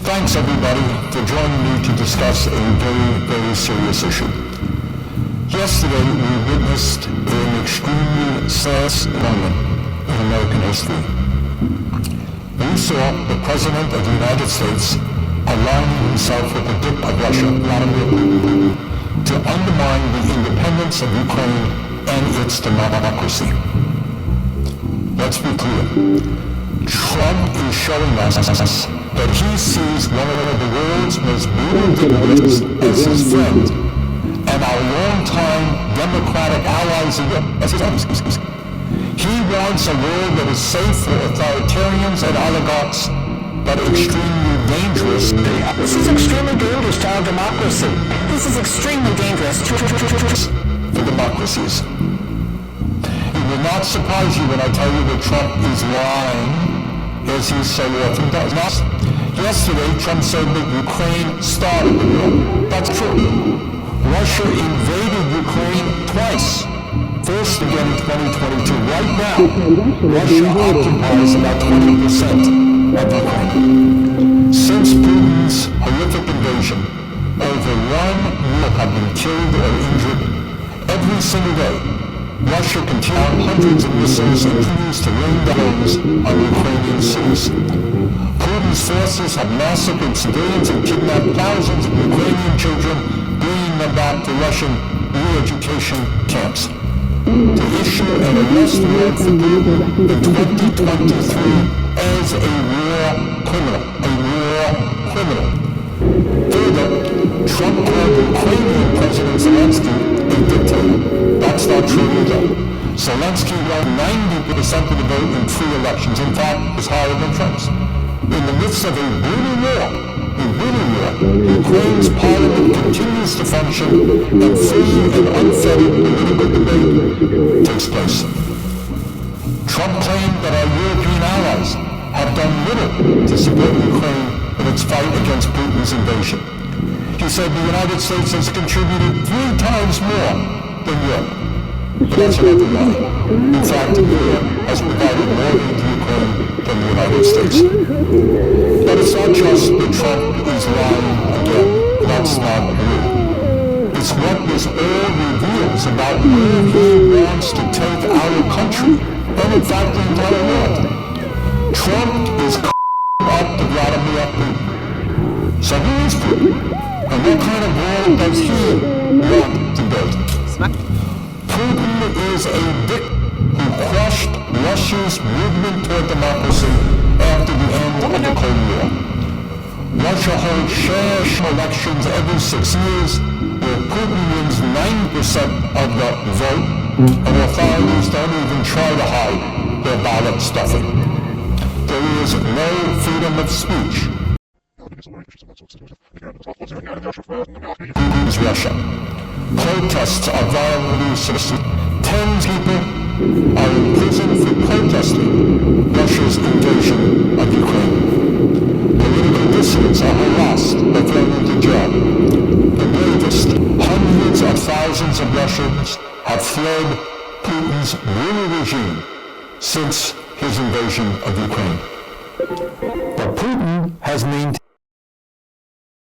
Thanks everybody for joining me to discuss a very, very serious issue. Yesterday we witnessed an extremely sad moment in American history. We saw the President of the United States aligning himself with the dictator of Russia, Vladimir Putin, to undermine the independence of Ukraine and its democracy. Let's be clear. Trump is showing us that he sees one of the world's most brutal dictators as his friend, and our longtime democratic allies as his enemies. He wants a world that is safe for authoritarians and oligarchs, but extremely dangerous. This is extremely dangerous to our democracy. This is extremely dangerous for democracies. It will not surprise you when I tell you that Trump is lying, as he so often does. Yesterday, Trump said that Ukraine started the war. That's true. Russia invaded Ukraine twice. First again in 2022. Right now, Russia occupies about 20% of Ukraine. Since Putin's horrific invasion, over 1 million have been killed or injured every single day. Russia continues hundreds of missiles and continues to rain down on Ukrainian cities. Putin's forces have massacred civilians and kidnapped thousands of Ukrainian children, bringing them back to Russian re-education camps. To issue an arrest warrant for Putin in 2023 as a war criminal. Further, Trump called Ukrainian President Zelensky a dictator. That's not true either. Zelensky won 90% of the vote in free elections. In fact, it's higher than Trump's. In the midst of a brutal war, Ukraine's parliament continues to function and free and unfettered political debate takes place. Trump claimed that our European allies have done little to support Ukraine in its fight against Putin's invasion. He said the United States has contributed 3 times more than Europe. But that's another lie. In fact, Europe has provided more aid to Ukraine than the United States. But it's not just that Trump is lying again. That's not true. It's what this all reveals about where he wants to take our country, and in fact the entire world. Trump is up to Vladimir Putin. So who is Putin? And what kind of world does he want to build? Putin is a dictator who crushed Russia's movement toward democracy after the end of the Cold War. Russia holds share elections every 6 years, where Putin wins 90% of the vote, and authorities don't even try to hide their ballot stuffing. There is no freedom of speech. Putin's Russia. Protests are violently suppressed. 10 people are in prison for protesting Russia's invasion of Ukraine. Political dissidents are harassed or thrown into jail. The latest, hundreds of thousands of Russians have fled Putin's brutal regime since his invasion of Ukraine. But Putin has maintained